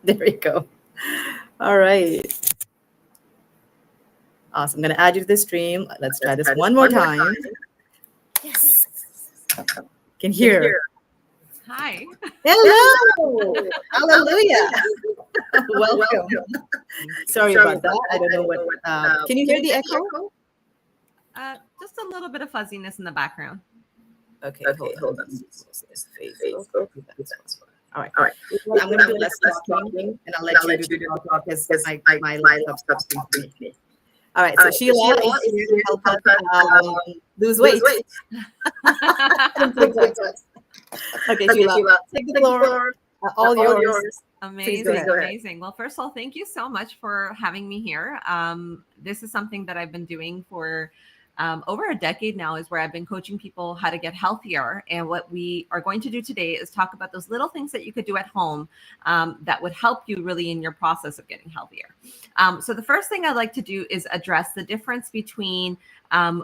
There you go. All right. Awesome. I'm going to add you to the stream. Let's try this one more time. Yes. Can hear. Hi. Hello. Hallelujah. Welcome. Sorry about that. I don't know what. Can you hear the echo? Just a little bit of fuzziness in the background. Okay, hold on. Facebook. All right. Well, I'm going to do less talking, and I'll let you do the talk because my laptop stops speaking to me. All right, so Sheela is here to help us lose weight. Okay, Sheela, take the floor. All yours. Amazing. Well, first of all, thank you so much for having me here. This is something that I've been doing for over a decade now, is where I've been coaching people how to get healthier. And what we are going to do today is talk about those little things that you could do at home that would help you really in your process of getting healthier. So the first thing I'd like to do is address the difference between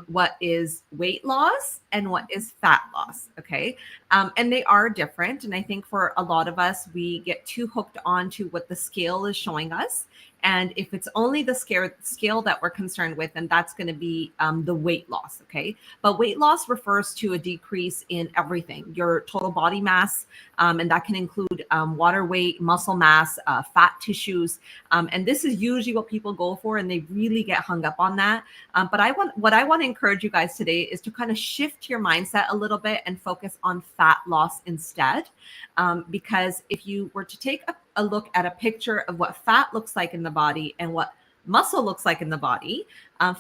what is weight loss and what is fat loss. Okay. And they are different. And I think for a lot of us, we get too hooked on to what the scale is showing us. And if it's only the scale that we're concerned with, then that's going to be the weight loss, okay? But weight loss refers to a decrease in everything, your total body mass, and that can include water weight, muscle mass, fat tissues. And this is usually what people go for, and they really get hung up on that. But what I want to encourage you guys today is to kind of shift your mindset a little bit and focus on fat loss instead. Because if you were to take a look at a picture of what fat looks like in the body and what muscle looks like in the body,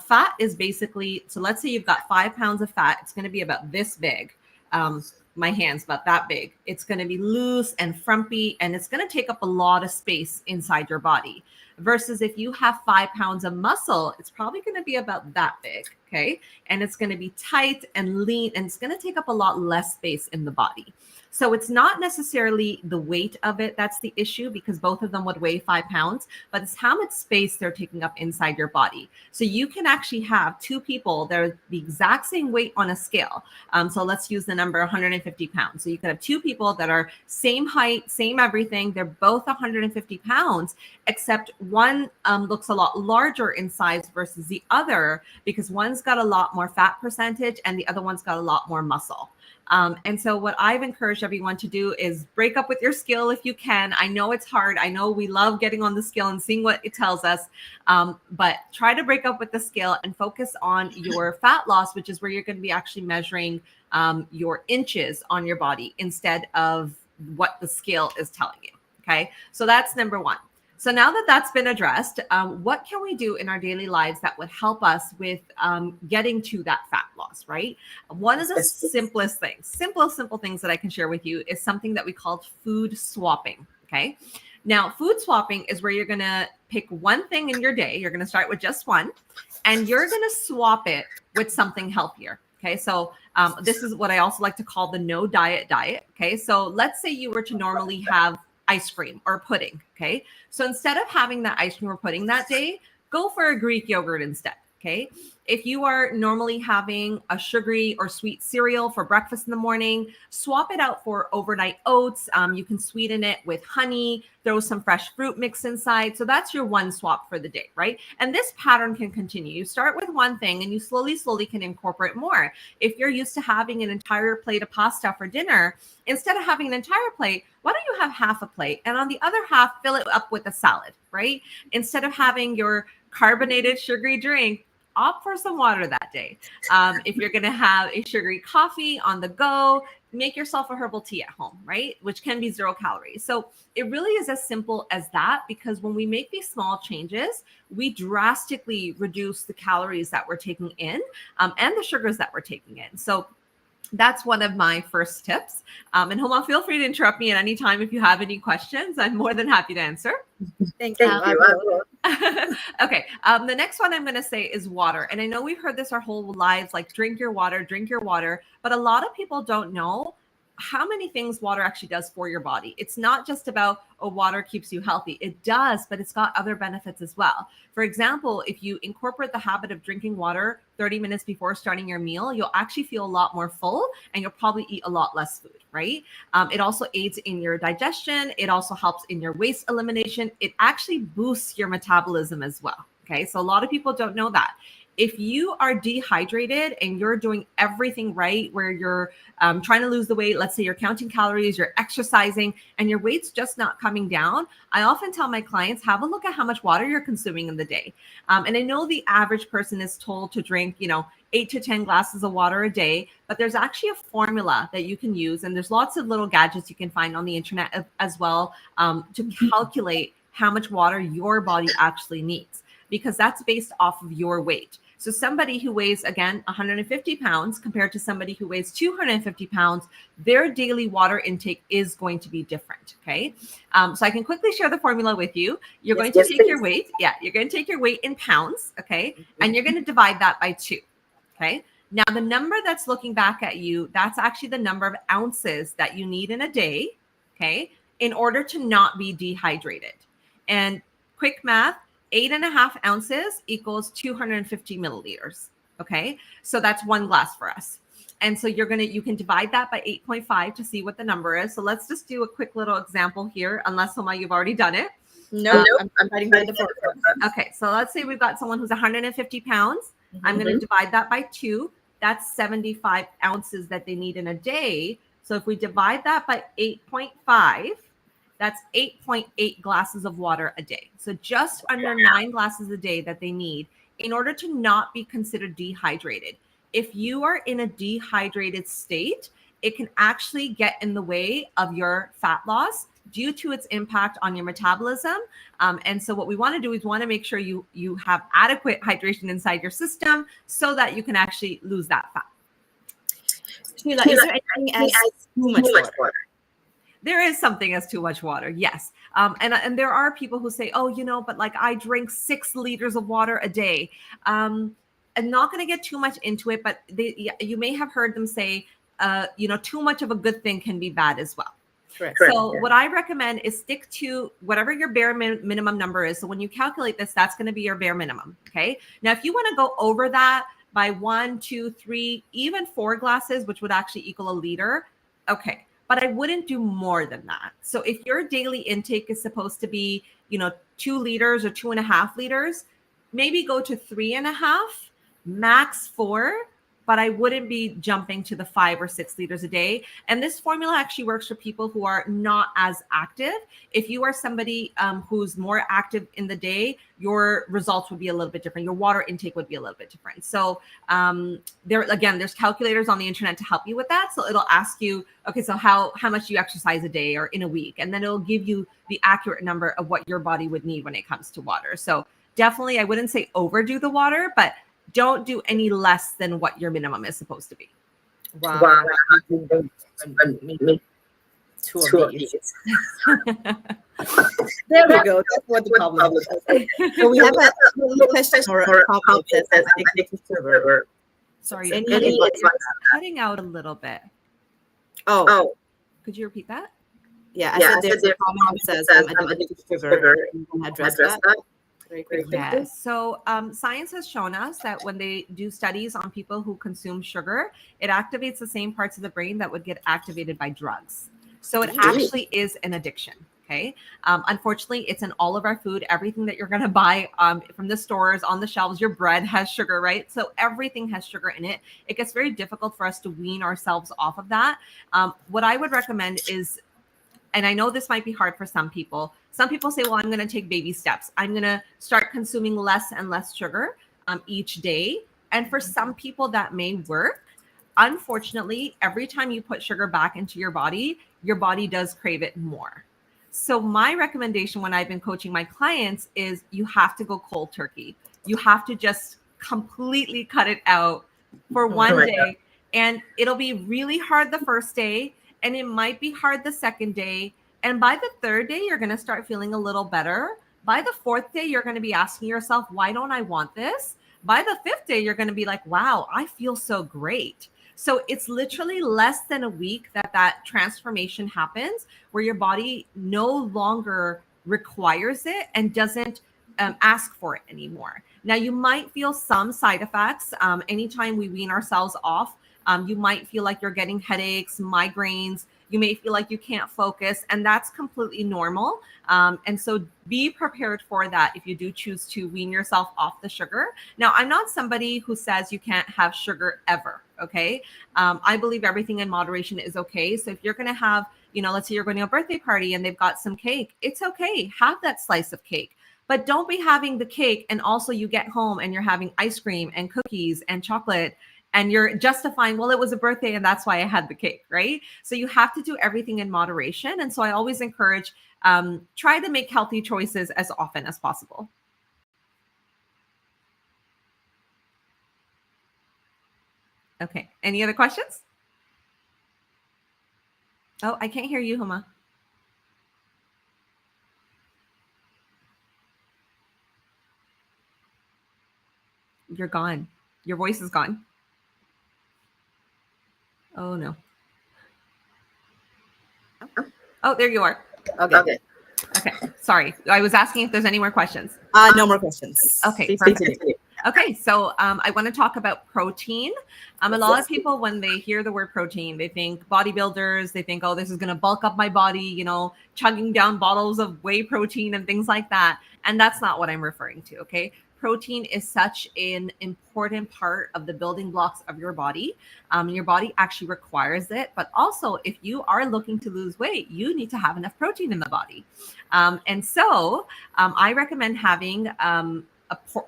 fat is basically, so let's say you've got 5 pounds of fat, it's going to be about this big. My hand's about that big. It's going to be loose and frumpy, and it's going to take up a lot of space inside your body. Versus if you have 5 pounds of muscle, it's probably going to be about that big, okay? And it's going to be tight and lean, and it's going to take up a lot less space in the body. So it's not necessarily the weight of it that's the issue, because both of them would weigh 5 pounds, but it's how much space they're taking up inside your body. So you can actually have two people that are the exact same weight on a scale. So let's use the number 150 pounds. So you could have two people that are same height, same everything. They're both 150 pounds, except one looks a lot larger in size versus the other, because one's got a lot more fat percentage and the other one's got a lot more muscle. And so what I've encouraged everyone to do is break up with your scale if you can. I know it's hard. I know we love getting on the scale and seeing what it tells us. But try to break up with the scale and focus on your fat loss, which is where you're going to be actually measuring your inches on your body instead of what the scale is telling you. Okay. So that's number one. So now that that's been addressed, what can we do in our daily lives that would help us with getting to that fat loss, right? One of the simplest things, simple things that I can share with you is something that we call food swapping, okay? Now, food swapping is where you're going to pick one thing in your day. You're going to start with just one, and you're going to swap it with something healthier. Okay, so this is what I also like to call the no diet diet. Okay, so let's say you were to normally have ice cream or pudding. Okay, so instead of having that ice cream or pudding that day, go for a Greek yogurt instead. Okay, if you are normally having a sugary or sweet cereal for breakfast in the morning, swap it out for overnight oats. You can sweeten it with honey, throw some fresh fruit mix inside. So that's your one swap for the day, right? And this pattern can continue. You start with one thing and you slowly can incorporate more. If you're used to having an entire plate of pasta for dinner, instead of having an entire plate, why don't you have half a plate? And on the other half, fill it up with a salad, right? Instead of having your carbonated sugary drink, opt for some water that day. If you're going to have a sugary coffee on the go, make yourself a herbal tea at home, right? Which can be 0 calories. So it really is as simple as that, because when we make these small changes, we drastically reduce the calories that we're taking in and the sugars that we're taking in. So that's one of my first tips. And Homa, feel free to interrupt me at any time if you have any questions. I'm more than happy to answer. Thank you. Okay. The next one I'm going to say is water. And I know we've heard this our whole lives, like drink your water. But a lot of people don't know how many things water actually does for your body. It's not just about, oh, water keeps you healthy. It does, but it's got other benefits as well. For example, if you incorporate the habit of drinking water 30 minutes before starting your meal, you'll actually feel a lot more full and you'll probably eat a lot less food, right? It also aids in your digestion. It also helps in your waste elimination. It actually boosts your metabolism as well. Okay, so a lot of people don't know that. If you are dehydrated and you're doing everything right, where you're trying to lose the weight, let's say you're counting calories, you're exercising, and your weight's just not coming down, I often tell my clients, have a look at how much water you're consuming in the day. And I know the average person is told to drink, 8 to 10 glasses of water a day, but there's actually a formula that you can use. And there's lots of little gadgets you can find on the internet as well to calculate how much water your body actually needs, because that's based off of your weight. So somebody who weighs, again, 150 pounds compared to somebody who weighs 250 pounds, their daily water intake is going to be different, okay? So I can quickly share the formula with you. You're going to take your weight. Yeah, you're going to take your weight in pounds, okay? And you're going to divide that by 2, okay? Now, the number that's looking back at you, that's actually the number of ounces that you need in a day, okay, in order to not be dehydrated. And quick math, 8.5 ounces equals 250 milliliters. Okay. So that's 1 glass for us. And so you can divide that by 8.5 to see what the number is. So let's just do a quick little example here, unless Soma, you've already done it. No, I'm writing down the formula. Okay. So let's say we've got someone who's 150 pounds. I'm going to divide that by 2. That's 75 ounces that they need in a day. So if we divide that by 8.5, that's 8.8 glasses of water a day. So just under 9 glasses a day that they need in order to not be considered dehydrated. If you are in a dehydrated state, it can actually get in the way of your fat loss due to its impact on your metabolism. And so what we want to do is want to make sure you have adequate hydration inside your system so that you can actually lose that fat. Sheela, is there anything as too much water? There is something as too much water, yes. And there are people who say, oh, but like I drink 6 liters of water a day. I'm not going to get too much into it, but you may have heard them say, too much of a good thing can be bad as well. Correct. So what I recommend is stick to whatever your bare minimum number is. So when you calculate this, that's going to be your bare minimum. Okay. Now, if you want to go over that by 1, 2, 3, even 4 glasses, which would actually equal a liter, okay. But I wouldn't do more than that. So if your daily intake is supposed to be, 2 liters or 2.5 liters, maybe go to 3.5, max 4. But I wouldn't be jumping to the 5 or 6 liters a day. And this formula actually works for people who are not as active. If you are somebody who's more active in the day, your results would be a little bit different. Your water intake would be a little bit different. So there's calculators on the internet to help you with that. So it'll ask you, okay, so how much do you exercise a day or in a week? And then it'll give you the accurate number of what your body would need when it comes to water. So definitely, I wouldn't say overdo the water, but don't do any less than what your minimum is supposed to be. Wow. 2 of these. There we go. That's what the problem is. So we have a little question or a comment that says addicted sugar. Sorry, It's cutting out a little bit. Oh. Could you repeat that? Yeah, I said there's a comment that says I'm addicted to sugar. You can address that. Yeah. So science has shown us that when they do studies on people who consume sugar, it activates the same parts of the brain that would get activated by drugs. So it actually is an addiction. Okay. Unfortunately, it's in all of our food. Everything that you're going to buy from the stores, on the shelves, your bread has sugar, right? So everything has sugar in it. It gets very difficult for us to wean ourselves off of that. What I would recommend is, and I know this might be hard for some people. Some people say, well, I'm going to take baby steps. I'm going to start consuming less and less sugar each day. And for some people that may work. Unfortunately, every time you put sugar back into your body does crave it more. So my recommendation when I've been coaching my clients is you have to go cold turkey. You have to just completely cut it out for one day. And it'll be really hard the first day. And it might be hard the second day. And by the third day, you're going to start feeling a little better. By the fourth day, you're going to be asking yourself, why don't I want this? By the fifth day, you're going to be like, wow, I feel so great. So it's literally less than a week that transformation happens, where your body no longer requires it and doesn't ask for it anymore. Now, you might feel some side effects. Anytime we wean ourselves off, you might feel like you're getting headaches, migraines. You may feel like you can't focus, and that's completely normal. And so be prepared for that if you do choose to wean yourself off the sugar. Now, I'm not somebody who says you can't have sugar ever. Okay. I believe everything in moderation is okay. So if you're going to have, let's say you're going to a birthday party and they've got some cake, it's okay. Have that slice of cake. But don't be having the cake and also you get home and you're having ice cream and cookies and chocolate and you're justifying, well, it was a birthday and that's why I had the cake, right? So you have to do everything in moderation. And so I always encourage, try to make healthy choices as often as possible. Okay. Any other questions? Oh, I can't hear you, Huma. You're gone. Your voice is gone. Oh, no. Oh, there you are. Okay. Okay. Sorry. I was asking if there's any more questions. No more questions. Okay, perfect. Okay, so I want to talk about protein. A lot of people, when they hear the word protein, they think bodybuilders, they think, oh, this is going to bulk up my body, chugging down bottles of whey protein and things like that. And that's not what I'm referring to, okay? Protein is such an important part of the building blocks of your body. Your body actually requires it. But also, if you are looking to lose weight, you need to have enough protein in the body. And so I recommend having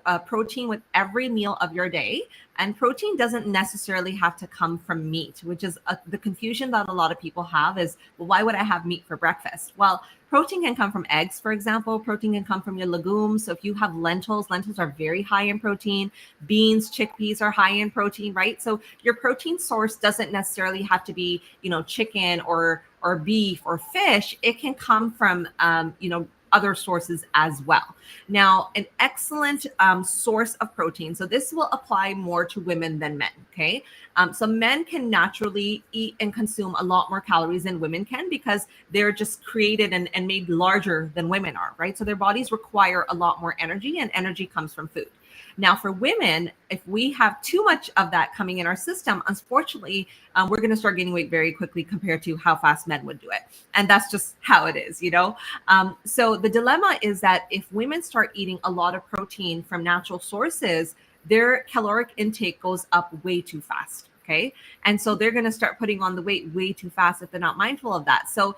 a protein with every meal of your day. And protein doesn't necessarily have to come from meat, which is the confusion that a lot of people have is, well, why would I have meat for breakfast? Well, protein can come from eggs, for example. Protein can come from your legumes. So if you have lentils are very high in protein. Beans, chickpeas are high in protein, right? So your protein source doesn't necessarily have to be, chicken or beef or fish. It can come from, other sources as well. Now, an excellent source of protein. So this will apply more to women than men. Okay. So men can naturally eat and consume a lot more calories than women can because they're just created and made larger than women are, right? So their bodies require a lot more energy, and energy comes from food. Now, for women, if we have too much of that coming in our system, unfortunately, we're going to start gaining weight very quickly compared to how fast men would do it. And that's just how it is, So the dilemma is that if women start eating a lot of protein from natural sources, their caloric intake goes up way too fast. Okay. And so they're going to start putting on the weight way too fast if they're not mindful of that. So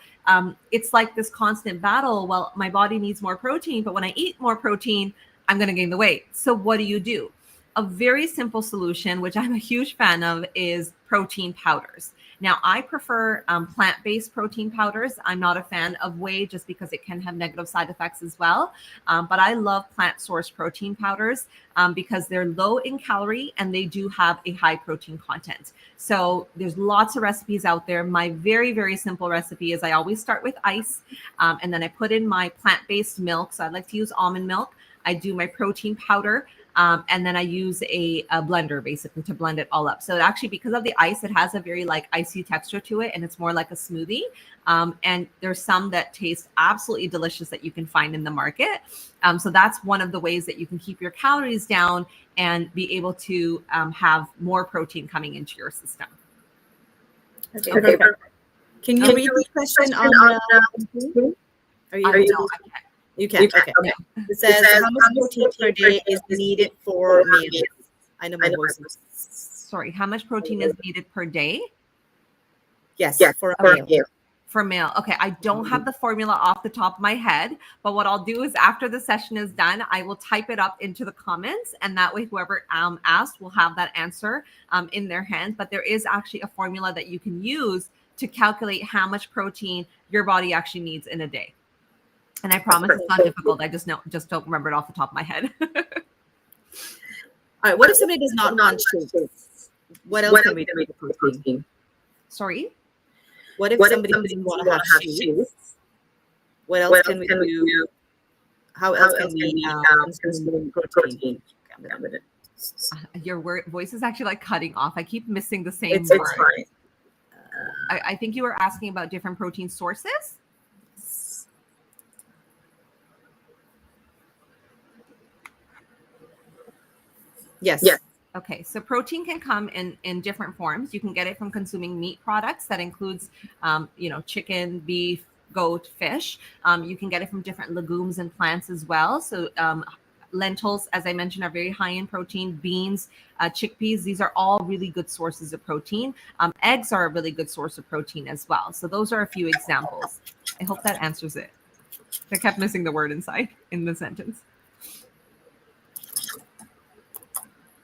it's like this constant battle. Well, my body needs more protein, but when I eat more protein, I'm going to gain the weight. So what do? A very simple solution, which I'm a huge fan of, is protein powders. Now, I prefer plant-based protein powders. I'm not a fan of whey just because it can have negative side effects as well. But I love plant-sourced protein powders because they're low in calorie and they do have a high protein content. So there's lots of recipes out there. My very, very simple recipe is I always start with ice and then I put in my plant-based milk. So I like to use almond milk. I do my protein powder, and then I use a blender basically to blend it all up. So actually, because of the ice, it has a very icy texture to it, and it's more like a smoothie. And there's some that taste absolutely delicious that you can find in the market. So that's one of the ways that you can keep your calories down and be able to have more protein coming into your system. Okay, perfect. Can you read the question on the Are you no, I can't. You can. Okay. It says, how much protein per day is needed for meals? I know my voice is. Sorry, how much protein is needed per day? Yes, for a meal. For male. Okay, I don't have the formula off the top of my head, but what I'll do is after the session is done, I will type it up into the comments, and that way whoever asked will have that answer in their hands. But there is actually a formula that you can use to calculate how much protein your body actually needs in a day. And I promise it's not difficult. I just don't remember it off the top of my head. All right. What if somebody does not want shakes? What else can we do with protein? Sorry? What if somebody doesn't want to have shakes? What else can we do? How else can we consume protein? Okay, I'm gonna Your voice is actually like cutting off. I keep missing the same It's word. fine. I think you were asking about different protein sources. Yes. Okay, so protein can come in different forms. You can get it from consuming meat products. That includes, chicken, beef, goat, fish. You can get it from different legumes and plants as well. So lentils, as I mentioned, are very high in protein. Beans, chickpeas, these are all really good sources of protein. Eggs are a really good source of protein as well. So those are a few examples. I hope that answers it. I kept missing the word inside in the sentence.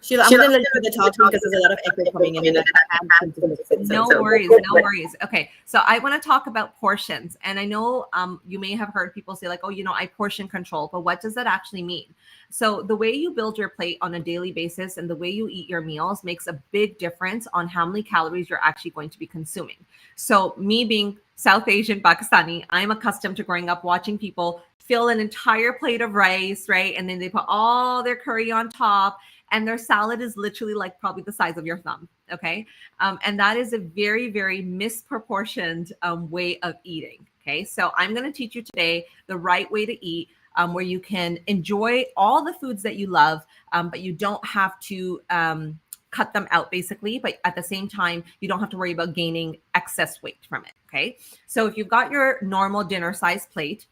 Sheila, I'm going to let you do the talking because there's a lot of echo coming in and I can't seem to fix it. No worries. Okay, so I want to talk about portions. And I know you may have heard people say like, oh, I portion control, but what does that actually mean? So the way you build your plate on a daily basis and the way you eat your meals makes a big difference on how many calories you're actually going to be consuming. So me being South Asian, Pakistani, I'm accustomed to growing up watching people fill an entire plate of rice, right? And then they put all their curry on top. And their salad is literally like probably the size of your thumb. Okay. And that is a very, very misproportioned way of eating. Okay. So I'm going to teach you today the right way to eat, where you can enjoy all the foods that you love, but you don't have to cut them out basically. But at the same time, you don't have to worry about gaining excess weight from it. Okay. So if you've got your normal dinner size plate,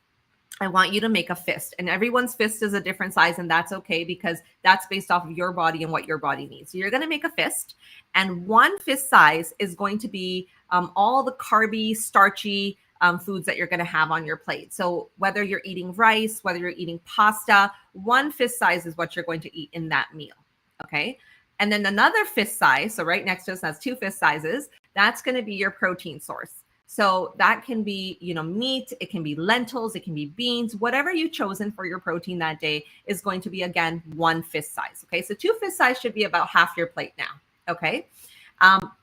I want you to make a fist, and everyone's fist is a different size, and that's okay because that's based off of your body and what your body needs. So you're going to make a fist, and one fist size is going to be all the carby, starchy foods that you're going to have on your plate. So whether you're eating rice, whether you're eating pasta, one fist size is what you're going to eat in that meal. Okay. And then another fist size, so right next to us has two fist sizes, that's going to be your protein source. So that can be, meat, it can be lentils, it can be beans, whatever you've chosen for your protein that day is going to be, again, one fist size. Okay, so two fist size should be about half your plate now. Okay,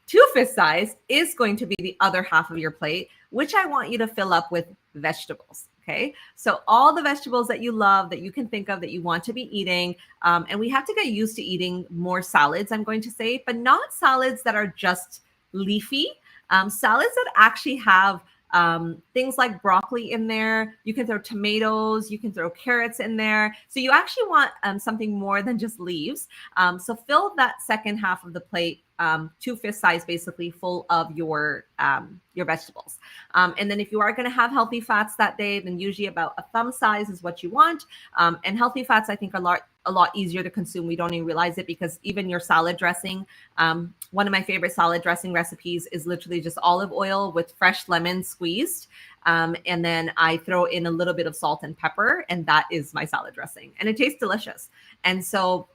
two fist size is going to be the other half of your plate, which I want you to fill up with vegetables. Okay, so all the vegetables that you love, that you can think of, that you want to be eating. And we have to get used to eating more salads, I'm going to say, but not salads that are just leafy. Salads that actually have things like broccoli in there. You can throw tomatoes, you can throw carrots in there. So you actually want something more than just leaves. So fill that second half of the plate, two fist size, basically full of your vegetables. And then if you are going to have healthy fats that day, then usually about a thumb size is what you want. And healthy fats, I think, are a lot easier to consume. We don't even realize it because even your salad dressing, one of my favorite salad dressing recipes is literally just olive oil with fresh lemon squeezed. And then I throw in a little bit of salt and pepper, and that is my salad dressing. And it tastes delicious. And so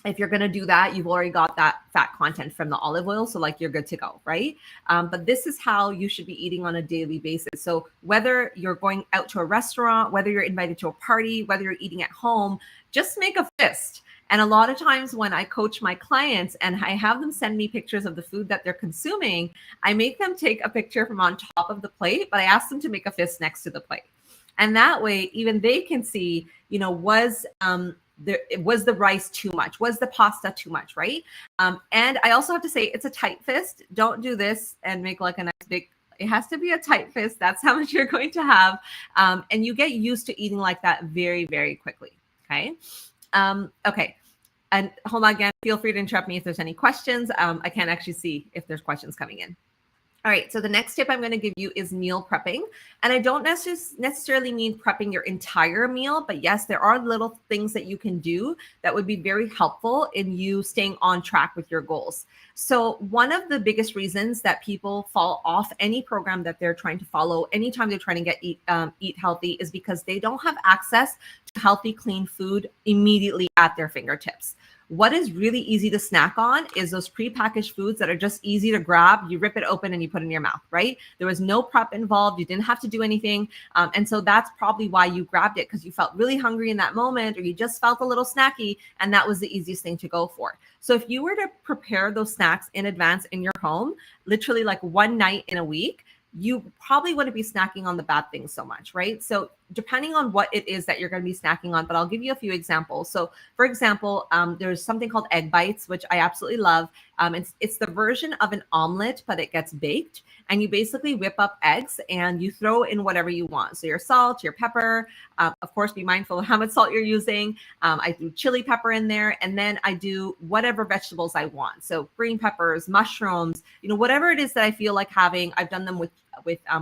if you're going to do that, you've already got that fat content from the olive oil. So like you're good to go, right? But this is how you should be eating on a daily basis. So whether you're going out to a restaurant, whether you're invited to a party, whether you're eating at home, just make a fist. And a lot of times when I coach my clients and I have them send me pictures of the food that they're consuming, I make them take a picture from on top of the plate, but I ask them to make a fist next to the plate. And that way, even they can see, was the rice too much? Was the pasta too much, right? And I also have to say, it's a tight fist. Don't do this and make like a nice big, it has to be a tight fist. That's how much you're going to have. And you get used to eating like that very, very quickly, okay? Okay. And hold on again, feel free to interrupt me if there's any questions. I can't actually see if there's questions coming in. All right, so the next tip I'm going to give you is meal prepping. And I don't necessarily mean prepping your entire meal, but yes, there are little things that you can do that would be very helpful in you staying on track with your goals. So one of the biggest reasons that people fall off any program that they're trying to follow anytime they're trying to eat healthy is because they don't have access to healthy, clean food immediately at their fingertips. What is really easy to snack on is those prepackaged foods that are just easy to grab. You rip it open and you put it in your mouth, right? There was no prep involved. You didn't have to do anything. And so that's probably why you grabbed it, because you felt really hungry in that moment, or you just felt a little snacky, and that was the easiest thing to go for. So if you were to prepare those snacks in advance in your home, literally like one night in a week, you probably wouldn't be snacking on the bad things so much, right? So depending on what it is that you're going to be snacking on, but I'll give you a few examples. So for example, there's something called egg bites, which I absolutely love. It's the version of an omelet, but it gets baked, and you basically whip up eggs and you throw in whatever you want. So your salt, your pepper, of course, be mindful of how much salt you're using. I do chili pepper in there, and then I do whatever vegetables I want. So green peppers, mushrooms, whatever it is that I feel like having. I've done them with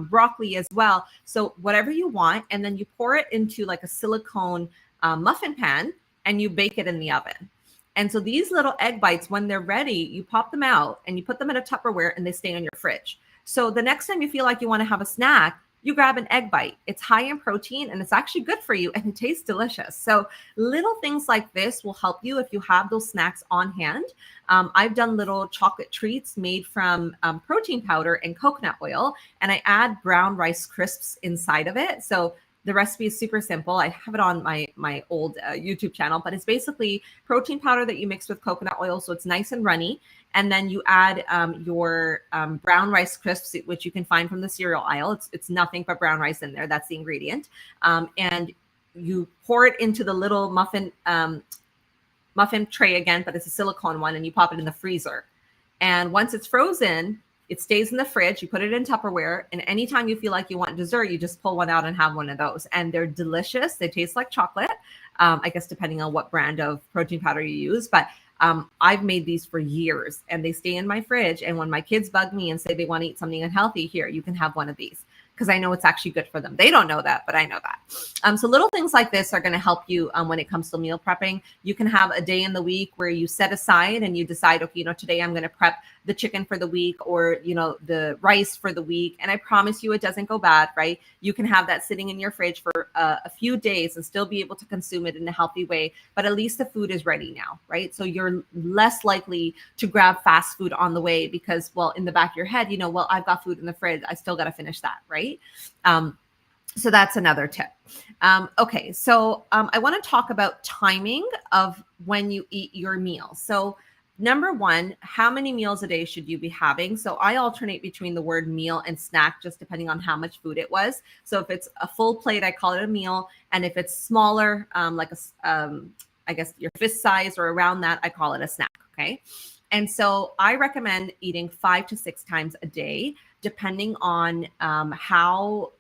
broccoli as well. So whatever you want, and then you pour it into like a silicone muffin pan, and you bake it in the oven. And so these little egg bites, when they're ready, you pop them out and you put them in a Tupperware, and they stay in your fridge. So the next time you feel like you want to have a snack, you grab an egg bite. It's high in protein, and it's actually good for you, and it tastes delicious. So little things like this will help you if you have those snacks on hand. I've done little chocolate treats made from protein powder and coconut oil, and I add brown rice crisps inside of it. So the recipe is super simple. I have it on my old YouTube channel, but it's basically protein powder that you mix with coconut oil, so it's nice and runny. And then you add your brown rice crisps, which you can find from the cereal aisle. It's nothing but brown rice in there. That's the ingredient. And you pour it into the little muffin tray again, but it's a silicone one, and you pop it in the freezer. And once it's frozen, it stays in the fridge. You put it in Tupperware, and anytime you feel like you want dessert, you just pull one out and have one of those. And they're delicious. They taste like chocolate, I guess, depending on what brand of protein powder you use. But I've made these for years, and they stay in my fridge. And when my kids bug me and say they want to eat something unhealthy, here, you can have one of these, because I know it's actually good for them. They don't know that, but I know that. So little things like this are going to help you when it comes to meal prepping. You can have a day in the week where you set aside and you decide, okay, today I'm going to prep the chicken for the week, or, the rice for the week. And I promise you, it doesn't go bad, right? You can have that sitting in your fridge for a few days and still be able to consume it in a healthy way. But at least the food is ready now, right? So you're less likely to grab fast food on the way because, well, in the back of your head, well, I've got food in the fridge. I still got to finish that, right? So that's another tip. Okay, so I want to talk about timing of when you eat your meal. So number one, how many meals a day should you be having? So I alternate between the word meal and snack, just depending on how much food it was. So if it's a full plate, I call it a meal. And if it's smaller, like I guess your fist size or around that, I call it a snack, okay? And so I recommend eating 5 to 6 times a day, depending on how,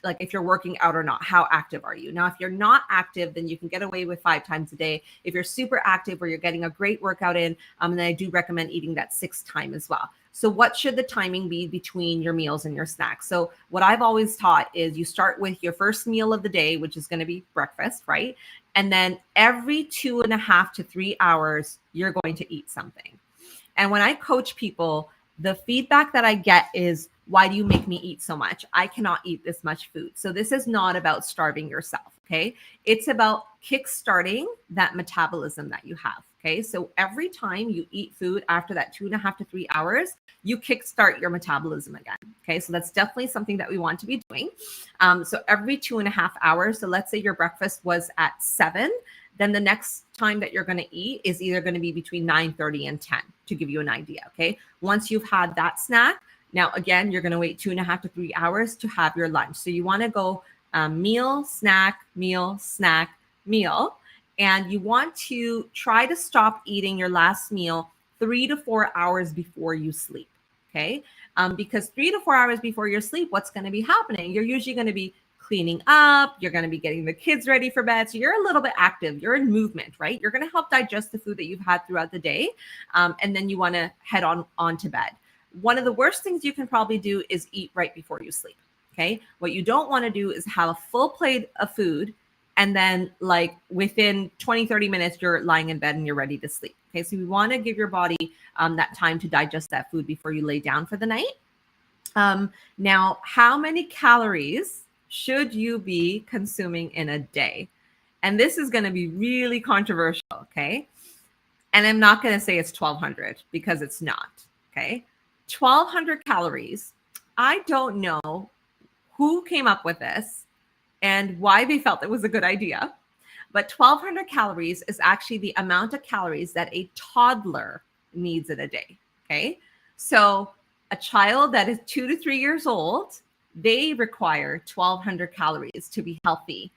like if you're working out or not, how active are you? Now, if you're not active, then you can get away with 5 times a day. If you're super active or you're getting a great workout in, then I do recommend eating that 6th time as well. So what should the timing be between your meals and your snacks? So what I've always taught is you start with your first meal of the day, which is going to be breakfast, right? And then every 2.5 to 3 hours, you're going to eat something. And when I coach people, the feedback that I get is, why do you make me eat so much? I cannot eat this much food. So this is not about starving yourself, okay? It's about kickstarting that metabolism that you have, okay? So every time you eat food after that 2.5 to 3 hours, you kickstart your metabolism again, okay? So that's definitely something that we want to be doing. So every 2.5 hours, so let's say your breakfast was at 7, then the next time that you're going to eat is either going to be between 9:30 and 10, to give you an idea, okay? Once you've had that snack, now again, you're going to wait 2.5 to 3 hours to have your lunch. So you want to go meal, snack, meal, snack, meal. And you want to try to stop eating your last meal 3 to 4 hours before you sleep, okay? Because 3 to 4 hours before your sleep, what's going to be happening? You're usually going to be cleaning up, you're going to be getting the kids ready for bed. So you're a little bit active, you're in movement, right? You're going to help digest the food that you've had throughout the day. And then you want to head on to bed. One of the worst things you can probably do is eat right before you sleep, okay? What you don't want to do is have a full plate of food and then like within 20, 30 minutes, you're lying in bed and you're ready to sleep, okay? So you want to give your body that time to digest that food before you lay down for the night. Now, how many calories should you be consuming in a day? And this is going to be really controversial, okay? And I'm not going to say it's 1,200 because it's not, okay? 1,200 calories. I don't know who came up with this and why they felt it was a good idea, but 1,200 calories is actually the amount of calories that a toddler needs in a day, okay? So a child that is 2 to 3 years old, they require 1,200 calories to be healthy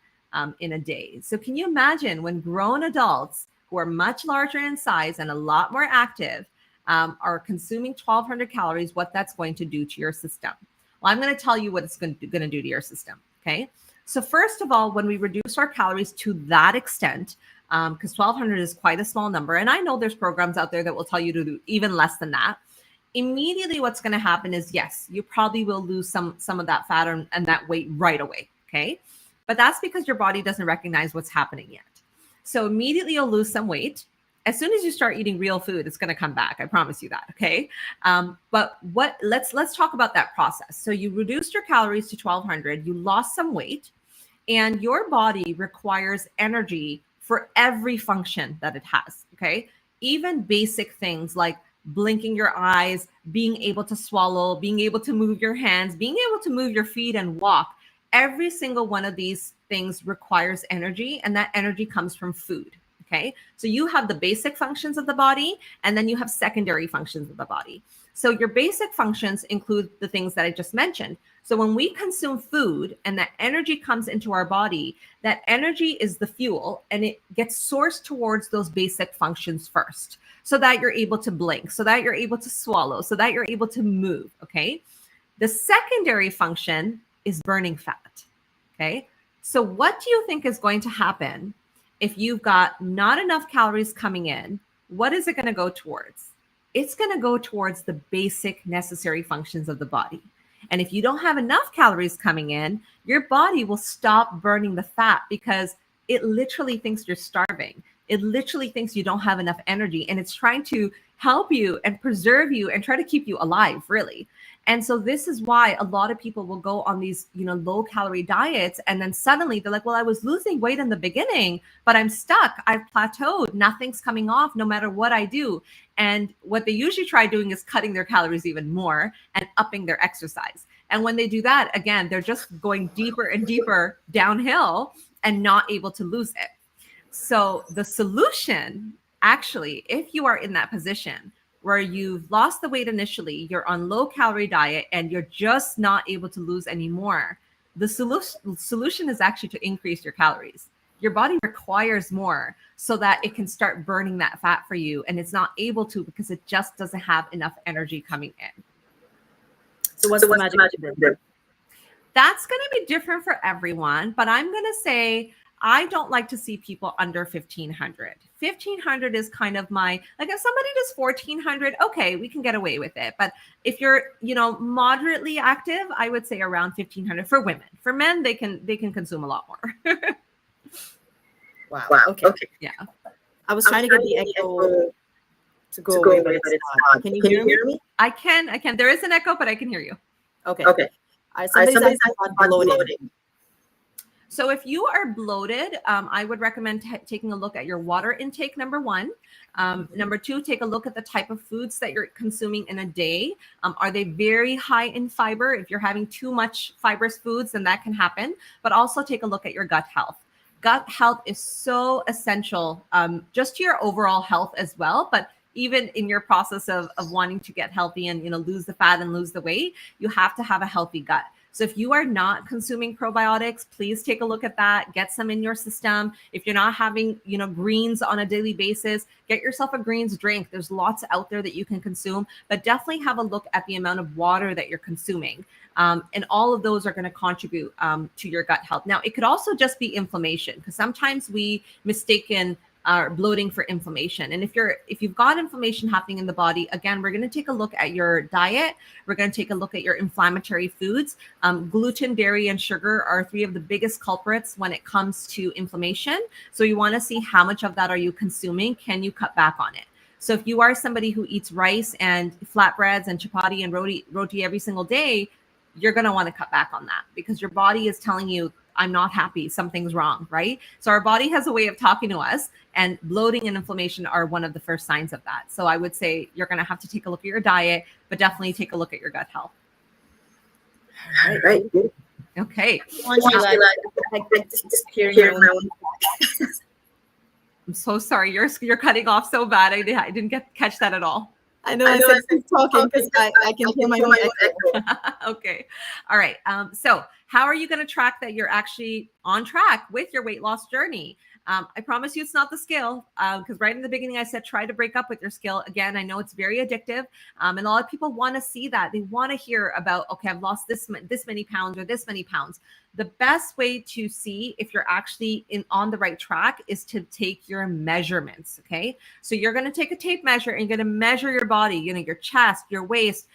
in a day. So can you imagine when grown adults who are much larger in size and a lot more active are consuming 1,200 calories, what that's going to do to your system? Well, I'm going to tell you what it's going to do to your system. Okay. So first of all, when we reduce our calories to that extent, because 1,200 is quite a small number, and I know there's programs out there that will tell you to do even less than that. Immediately, what's going to happen is, yes, you probably will lose some of that fat and that weight right away. Okay. But that's because your body doesn't recognize what's happening yet. So immediately you'll lose some weight. As soon as you start eating real food, it's going to come back. I promise you that. Okay. But let's talk about that process. So you reduced your calories to 1,200, you lost some weight, and your body requires energy for every function that it has. Okay. Even basic things like blinking your eyes, being able to swallow, being able to move your hands, being able to move your feet and walk. Every single one of these things requires energy, and that energy comes from food. Okay. So you have the basic functions of the body, and then you have secondary functions of the body. So your basic functions include the things that I just mentioned. So when we consume food and that energy comes into our body, that energy is the fuel, and it gets sourced towards those basic functions first, so that you're able to blink, so that you're able to swallow, so that you're able to move. Okay. The secondary function is burning fat. Okay. So what do you think is going to happen if you've got not enough calories coming in? What is it going to go towards? It's going to go towards the basic necessary functions of the body. And if you don't have enough calories coming in, your body will stop burning the fat because it literally thinks you're starving. It literally thinks you don't have enough energy, and it's trying to help you and preserve you and try to keep you alive, really. And so this is why a lot of people will go on these, low calorie diets, and then suddenly they're like, well, I was losing weight in the beginning, but I'm stuck. I've plateaued. Nothing's coming off no matter what I do. And what they usually try doing is cutting their calories even more and upping their exercise. And when they do that, again, they're just going deeper and deeper downhill and not able to lose it. So the solution, actually, if you are in that position where you've lost the weight initially, you're on low calorie diet, and you're just not able to lose any more, the solution is actually to increase your calories. Your body requires more so that it can start burning that fat for you, and it's not able to because it just doesn't have enough energy coming in. So what's the magic? That's going to be different for everyone, but I'm going to say I don't like to see people under 1,500. 1,500 is kind of like if somebody does 1,400, okay, we can get away with it. But if you're, moderately active, I would say around 1,500 for women. For men, they can consume a lot more. Wow. Okay. Yeah. I was trying to get the echo to go away, but it's not. Can you hear me? I can. There is an echo, but I can hear you. Okay. Somebody's asking about bloating. So if you are bloated, I would recommend taking a look at your water intake, number one. Number two, take a look at the type of foods that you're consuming in a day. Are they very high in fiber? If you're having too much fibrous foods, then that can happen. But also take a look at your gut health. Gut health is so essential just to your overall health as well. But even in your process of wanting to get healthy and lose the fat and lose the weight, you have to have a healthy gut. So if you are not consuming probiotics, please take a look at that. Get some in your system. If you're not having, greens on a daily basis, get yourself a greens drink. There's lots out there that you can consume, but definitely have a look at the amount of water that you're consuming. And all of those are going to contribute to your gut health. Now, it could also just be inflammation, because sometimes we mistaken bloating for inflammation. And if you've got inflammation happening in the body, again, we're going to take a look at your diet. We're going to take a look at your inflammatory foods. Gluten, dairy, and sugar are three of the biggest culprits when it comes to inflammation. So you want to see how much of that are you consuming? Can you cut back on it? So if you are somebody who eats rice and flatbreads and chapati and roti every single day, you're going to want to cut back on that, because your body is telling you, I'm not happy, something's wrong, right? So our body has a way of talking to us, and bloating and inflammation are one of the first signs of that. So I would say you're going to have to take a look at your diet, but definitely take a look at your gut health. All right. Okay. I'm so sorry. You're cutting off so bad. I didn't catch that at all. I know I said keep talking because I can hear my own echo. Okay. All right. So how are you going to track that you're actually on track with your weight loss journey? I promise you it's not the scale, because right in the beginning I said try to break up with your scale. Again, I know it's very addictive, and a lot of people want to see that. They want to hear about, okay, I've lost this many pounds or this many pounds. The best way to see if you're actually on the right track is to take your measurements. Okay, so you're going to take a tape measure and you're going to measure your body, your chest, your waist,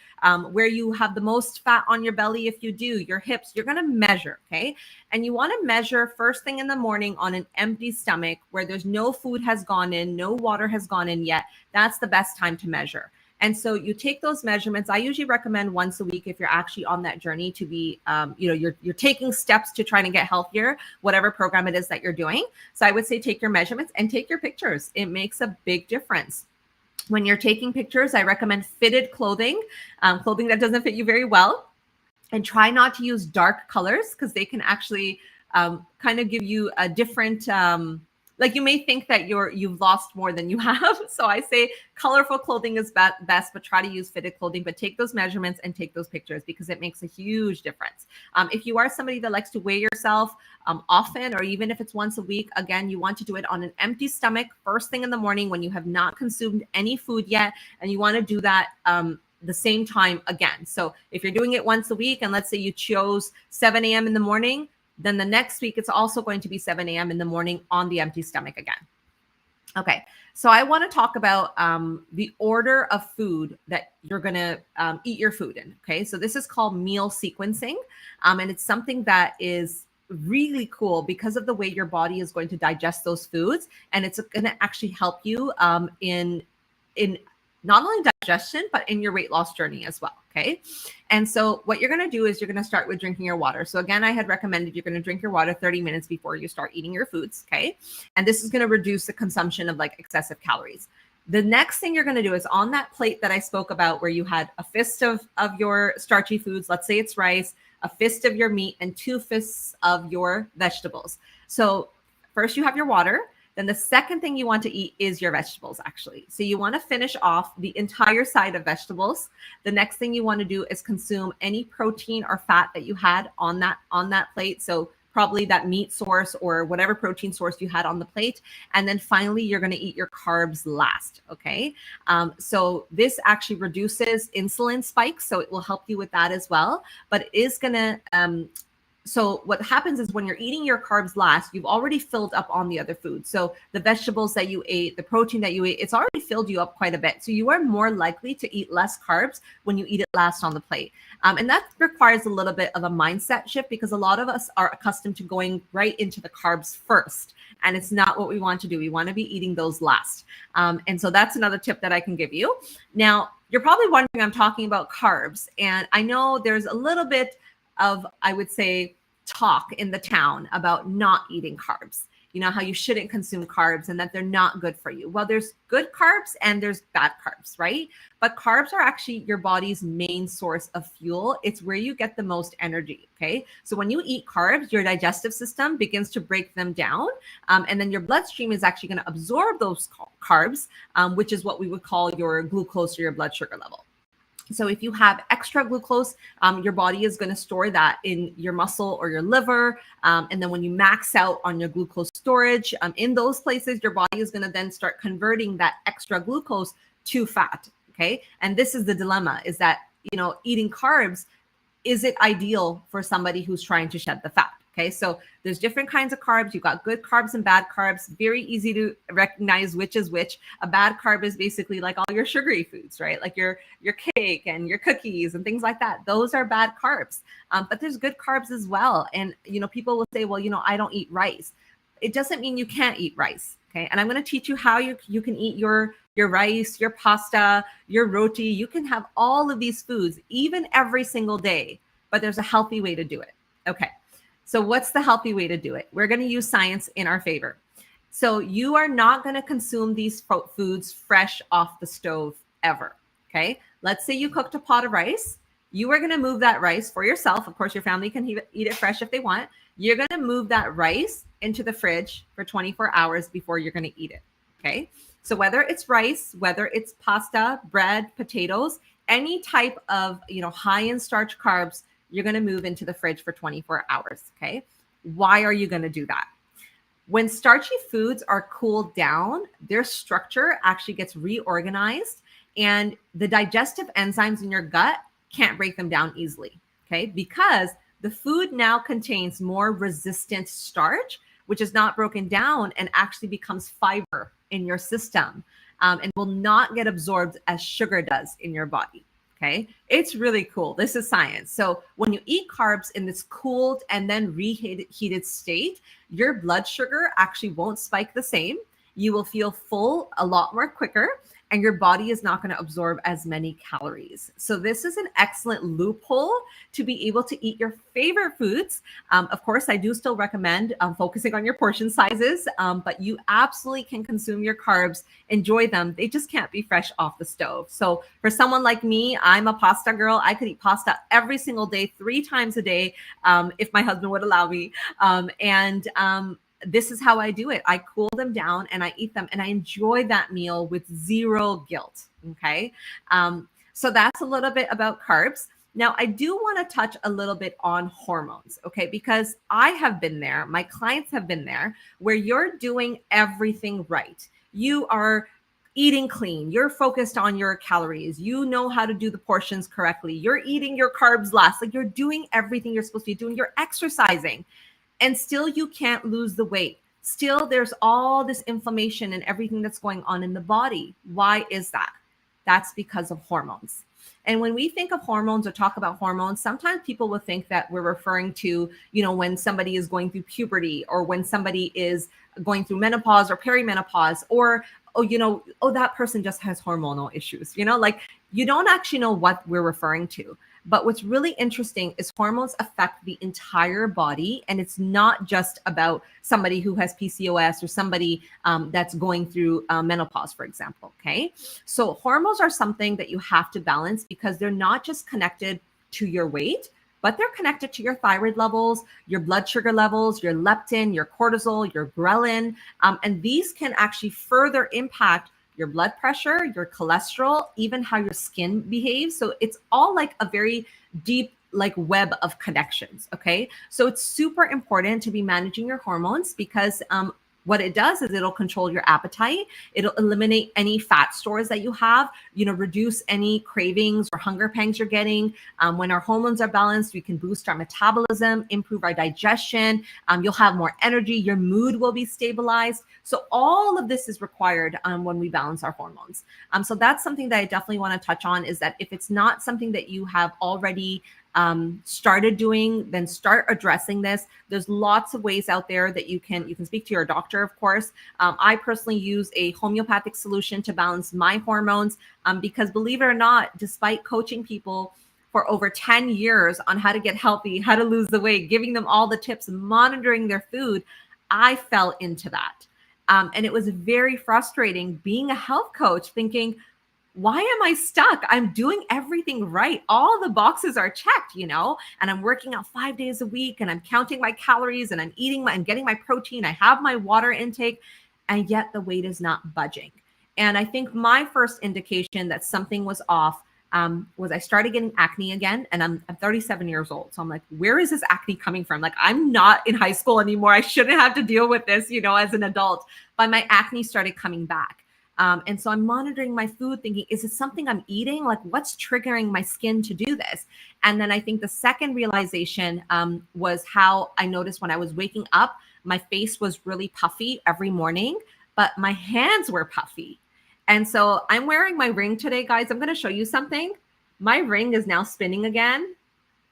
where you have the most fat on your belly. If you do, your hips, you're going to measure. Okay, and you want to measure first thing in the morning on an empty stomach where there's no food has gone in, no water has gone in yet. That's the best time to measure. And so you take those measurements. I usually recommend once a week if you're actually on that journey to be, you're taking steps to try to get healthier, whatever program it is that you're doing. So I would say take your measurements and take your pictures. It makes a big difference. When you're taking pictures, I recommend fitted clothing, clothing that doesn't fit you very well. And try not to use dark colors because they can actually kind of give you a different, like you may think that you've lost more than you have. So I say colorful clothing is best, but try to use fitted clothing, but take those measurements and take those pictures because it makes a huge difference. If you are somebody that likes to weigh yourself often, or even if it's once a week, again, you want to do it on an empty stomach, first thing in the morning when you have not consumed any food yet. And you want to do that the same time again. So if you're doing it once a week, and let's say you chose 7 a.m. in the morning, then the next week it's also going to be 7 a.m. in the morning on the empty stomach again. Okay, so I want to talk about the order of food that you're going to eat your food in. Okay, so this is called meal sequencing, and it's something that is really cool because of the way your body is going to digest those foods, and it's going to actually help you in not only digestion, but in your weight loss journey as well. Okay. And so what you're going to do is you're going to start with drinking your water. So again, I had recommended you're going to drink your water 30 minutes before you start eating your foods. Okay. And this is going to reduce the consumption of like excessive calories. The next thing you're going to do is on that plate that I spoke about, where you had a fist of your starchy foods, let's say it's rice, a fist of your meat, and 2 fists of your vegetables. So first you have your water. Then the second thing you want to eat is your vegetables, actually. So you want to finish off the entire side of vegetables. The next thing you want to do is consume any protein or fat that you had on that plate. So probably that meat source or whatever protein source you had on the plate. And then finally, you're going to eat your carbs last. Okay. So this actually reduces insulin spikes. So it will help you with that as well. But it is going to, so what happens is when you're eating your carbs last, you've already filled up on the other foods. So the vegetables that you ate, the protein that you ate, it's already filled you up quite a bit. So you are more likely to eat less carbs when you eat it last on the plate. And that requires a little bit of a mindset shift because a lot of us are accustomed to going right into the carbs first. And it's not what we want to do. We want to be eating those last. And so that's another tip that I can give you. Now, you're probably wondering, I'm talking about carbs. And I know there's a little bit of, I would say, talk in the town about not eating carbs. You know, how you shouldn't consume carbs and that they're not good for you. Well, there's good carbs and there's bad carbs, right? But carbs are actually your body's main source of fuel. It's where you get the most energy, okay? So when you eat carbs, your digestive system begins to break them down. And then your bloodstream is actually going to absorb those carbs, which is what we would call your glucose or your blood sugar level. So if you have extra glucose, your body is going to store that in your muscle or your liver. And then when you max out on your glucose storage in those places, your body is going to then start converting that extra glucose to fat. Okay. And this is the dilemma, is that, you know, eating carbs, is it ideal for somebody who's trying to shed the fat? Okay, so there's different kinds of carbs. You've got good carbs and bad carbs. Very easy to recognize which is which. A bad carb is basically like all your sugary foods, right? Like your cake and your cookies and things like that. Those are bad carbs. But there's good carbs as well. And, you know, people will say, well, you know, I don't eat rice. It doesn't mean you can't eat rice. Okay, and I'm going to teach you how you can eat your rice, your pasta, your roti. You can have all of these foods, even every single day, but there's a healthy way to do it. Okay. So what's the healthy way to do it? We're going to use science in our favor. So you are not going to consume these foods fresh off the stove ever. Okay. Let's say you cooked a pot of rice. You are going to move that rice for yourself. Of course, your family can eat it fresh if they want. You're going to move that rice into the fridge for 24 hours before you're going to eat it. Okay. So whether it's rice, whether it's pasta, bread, potatoes, any type of, high in starch carbs, you're going to move into the fridge for 24 hours. Okay. Why are you going to do that? When starchy foods are cooled down, their structure actually gets reorganized, and the digestive enzymes in your gut can't break them down easily. Okay. Because the food now contains more resistant starch, which is not broken down and actually becomes fiber in your system, and will not get absorbed as sugar does in your body. Okay. It's really cool. This is science. So when you eat carbs in this cooled and then reheated state, your blood sugar actually won't spike the same. You will feel full a lot more quicker, and your body is not going to absorb as many calories. So this is an excellent loophole to be able to eat your favorite foods. Of course, I do still recommend focusing on your portion sizes, but you absolutely can consume your carbs, enjoy them. They just can't be fresh off the stove. So for someone like me, I'm a pasta girl. I could eat pasta every single day, 3 times a day, if my husband would allow me. This is how I do it. I cool them down and I eat them, and I enjoy that meal with zero guilt. Okay. So that's a little bit about carbs. Now, I do want to touch a little bit on hormones, okay? Because I have been there, my clients have been there, where you're doing everything right. You are eating clean, you're focused on your calories, you know how to do the portions correctly, you're eating your carbs last, like you're doing everything you're supposed to be doing, you're exercising, and still you can't lose the weight. Still, there's all this inflammation and everything that's going on in the body. Why is that? That's because of hormones. And when we think of hormones or talk about hormones, sometimes people will think that we're referring to, when somebody is going through puberty, or when somebody is going through menopause or perimenopause, or, that person just has hormonal issues, like you don't actually know what we're referring to. But what's really interesting is hormones affect the entire body. And it's not just about somebody who has PCOS or somebody that's going through menopause, for example. Okay. So hormones are something that you have to balance, because they're not just connected to your weight, but they're connected to your thyroid levels, your blood sugar levels, your leptin, your cortisol, your ghrelin. And these can actually further impact your blood pressure, your cholesterol, even how your skin behaves. So it's all like a very deep web of connections. Okay. So it's super important to be managing your hormones, because what it does is it'll control your appetite. It'll eliminate any fat stores that you have, reduce any cravings or hunger pangs you're getting. When our hormones are balanced, we can boost our metabolism, improve our digestion. You'll have more energy. Your mood will be stabilized. So all of this is required when we balance our hormones. So that's something that I definitely want to touch on, is that if it's not something that you have already started doing, then start addressing this. There's lots of ways out there that you can speak to your doctor, of course. I personally use a homeopathic solution to balance my hormones, because believe it or not, despite coaching people for over 10 years on how to get healthy, how to lose the weight, giving them all the tips, monitoring their food, I fell into that. And it was very frustrating being a health coach, thinking, why am I stuck? I'm doing everything right. All the boxes are checked, and I'm working out 5 days a week, and I'm counting my calories, and I'm getting my protein. I have my water intake, and yet the weight is not budging. And I think my first indication that something was off was I started getting acne again, and I'm 37 years old. So I'm like, where is this acne coming from? Like, I'm not in high school anymore. I shouldn't have to deal with this, as an adult. But my acne started coming back. And so I'm monitoring my food, thinking, is it something I'm eating? Like, what's triggering my skin to do this? And then I think the second realization was how I noticed when I was waking up, my face was really puffy every morning, but my hands were puffy. And so I'm wearing my ring today, guys. I'm going to show you something. My ring is now spinning again.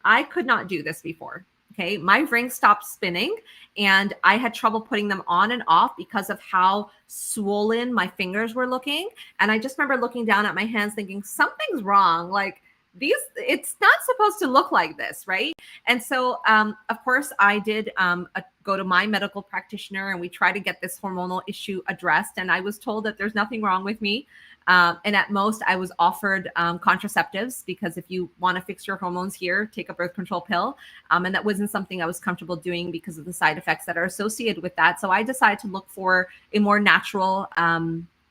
I could not do this before. Okay. My ring stopped spinning, and I had trouble putting them on and off because of how swollen my fingers were looking. And I just remember looking down at my hands thinking, something's wrong. Like, it's not supposed to look like this, right? And so, of course, I did go to my medical practitioner, and we tried to get this hormonal issue addressed. And I was told that there's nothing wrong with me. And at most, I was offered contraceptives, because if you want to fix your hormones here, take a birth control pill. And that wasn't something I was comfortable doing because of the side effects that are associated with that. So I decided to look for a more natural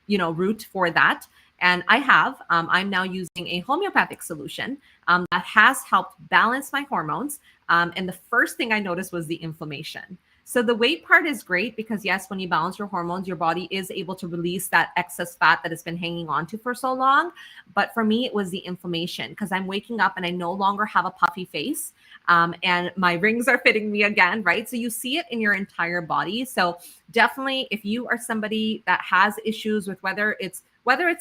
route for that. And I have, I'm now using a homeopathic solution that has helped balance my hormones. And the first thing I noticed was the inflammation. So the weight part is great because yes, when you balance your hormones, your body is able to release that excess fat that has been hanging on to for so long. But for me, it was the inflammation because I'm waking up and I no longer have a puffy face. And my rings are fitting me again, right? So you see it in your entire body. So definitely, if you are somebody that has issues with whether it's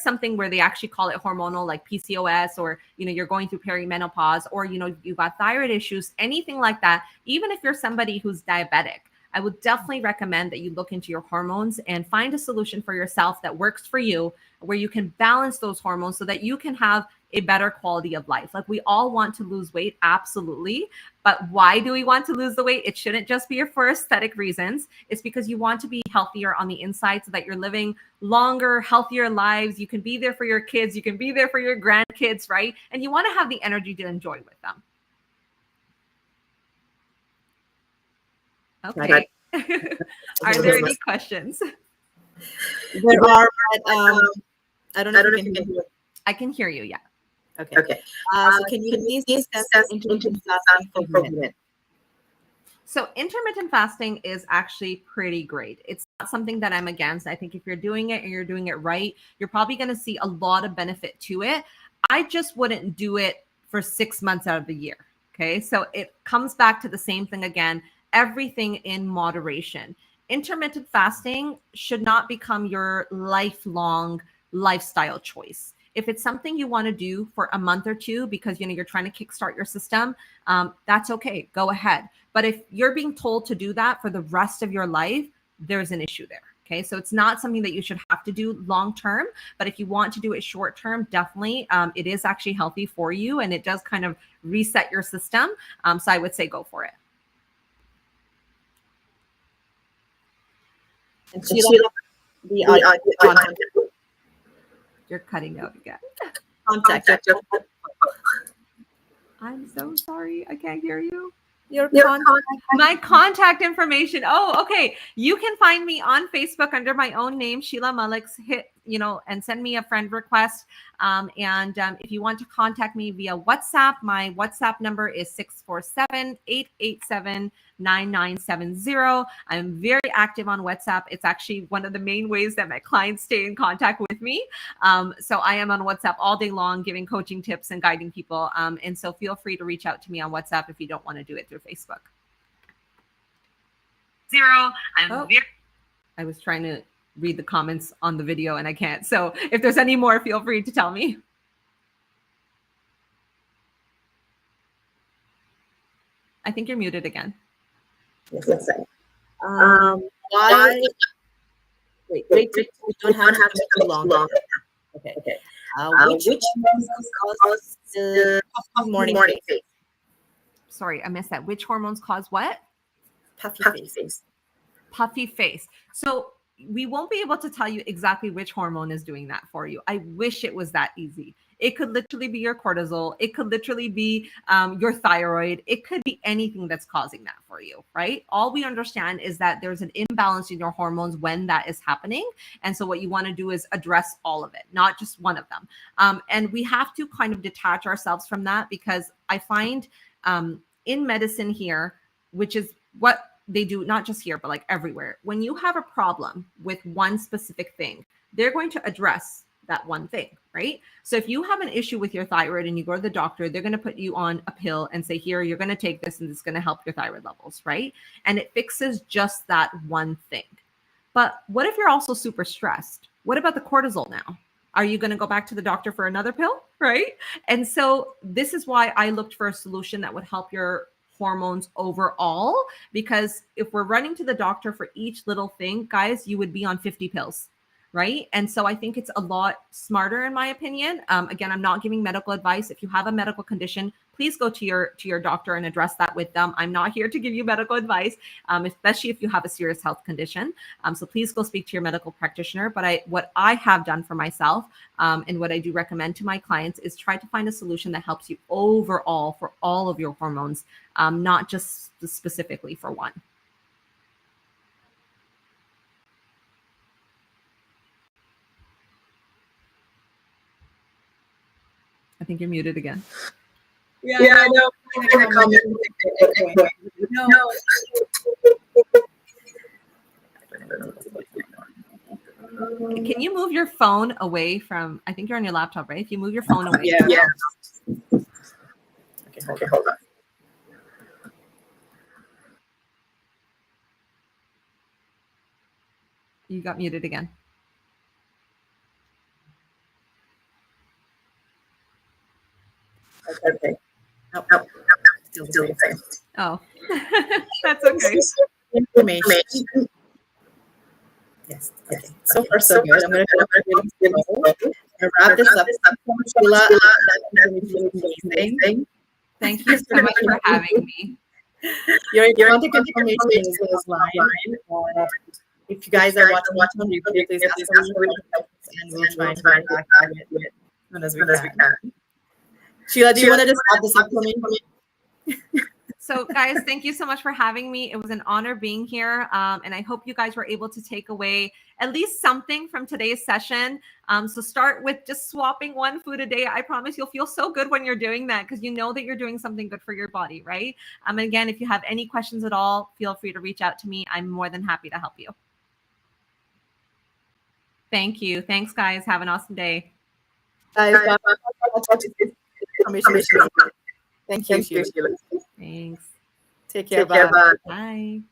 something where they actually call it hormonal, like PCOS, or you're going through perimenopause, or you got thyroid issues, anything like that, even if you're somebody who's diabetic, I would definitely recommend that you look into your hormones and find a solution for yourself that works for you, where you can balance those hormones so that you can have a better quality of life. Like, we all want to lose weight, absolutely. But why do we want to lose the weight? It shouldn't just be for aesthetic reasons. It's because you want to be healthier on the inside so that you're living longer, healthier lives. You can be there for your kids. You can be there for your grandkids, right? And you want to have the energy to enjoy with them. Okay. Are there any questions? There are, but I don't know if you can hear. I can hear you, yeah. Okay. So can you please discuss intermittent fasting for women? So intermittent fasting is actually pretty great. It's not something that I'm against. I think if you're doing it and you're doing it right, you're probably going to see a lot of benefit to it. I just wouldn't do it for 6 months out of the year. Okay. So it comes back to the same thing again, everything in moderation. Intermittent fasting should not become your lifelong lifestyle choice. If it's something you want to do for a month or two because you're trying to kickstart your system, that's okay. Go ahead. But if you're being told to do that for the rest of your life, there's an issue there. Okay. So it's not something that you should have to do long term. But if you want to do it short term, definitely it is actually healthy for you, and it does kind of reset your system. So I would say go for it. And Sheela, contact. You're cutting out again. Contact. I'm so sorry. I can't hear you. Your contact. My contact information. Oh, okay. You can find me on Facebook under my own name, Sheela Mulliks. Hit, and send me a friend request. And if you want to contact me via WhatsApp, my WhatsApp number is 647-887-9970. I'm very active on WhatsApp. It's actually one of the main ways that my clients stay in contact with me. So I am on WhatsApp all day long, giving coaching tips and guiding people. And so feel free to reach out to me on WhatsApp if you don't want to do it through Facebook. I was trying to read the comments on the video and I can't. So if there's any more, feel free to tell me. I think you're muted again. Yes. Why? Wait. We don't have to be too long. Okay. Which cause the morning face? Sorry, I missed that. Which hormones cause what? Puffy face. Puffy face. So we won't be able to tell you exactly which hormone is doing that for you. I wish it was that easy. It could literally be your cortisol. It could literally be your thyroid. It could be anything that's causing that for you, right? All we understand is that there's an imbalance in your hormones when that is happening. And so what you want to do is address all of it, not just one of them. And we have to kind of detach ourselves from that, because I find in medicine here, which is what they do, not just here, but like everywhere, when you have a problem with one specific thing, they're going to address that one thing, right? So if you have an issue with your thyroid and you go to the doctor, they're going to put you on a pill and say, here, you're going to take this and it's going to help your thyroid levels, right? And it fixes just that one thing. But what if you're also super stressed? What about the cortisol now? Are you going to go back to the doctor for another pill, right? And so this is why I looked for a solution that would help your hormones overall, because if we're running to the doctor for each little thing, guys, you would be on 50 pills, right? And so I think it's a lot smarter, in my opinion. Again, I'm not giving medical advice. If you have a medical condition, please go to your doctor and address that with them. I'm not here to give you medical advice, especially if you have a serious health condition. So please go speak to your medical practitioner. But what I have done for myself, and what I do recommend to my clients, is try to find a solution that helps you overall for all of your hormones, not just specifically for one. I think you're muted again. Yeah, Yeah, I I know. know. In the comments, Okay. no. No. Can you move your phone away from? I think you're on your laptop, right? If you move your phone away. Yeah. Yeah. Okay, hold on. You got muted again. Okay. Nope. Still the same. Oh, that's okay. Information. Yes. Okay. So far, so good. I'm going to wrap this up. Sheila, that information is amazing. Thank you so much for having me. Your contact information is online. If you guys are watching on YouTube, please ask us and we'll try and get back to it as soon as we can. Sheila, do you want to just wrap this up for me? So, guys, thank you so much for having me. It was an honor being here. And I hope you guys were able to take away at least something from today's session. So start with just swapping one food a day. I promise you'll feel so good when you're doing that because you know that you're doing something good for your body, right? And again, if you have any questions at all, feel free to reach out to me. I'm more than happy to help you. Thank you. Thanks, guys. Have an awesome day. Thank you, Sheila. Thanks. Take care. Bye. Bye.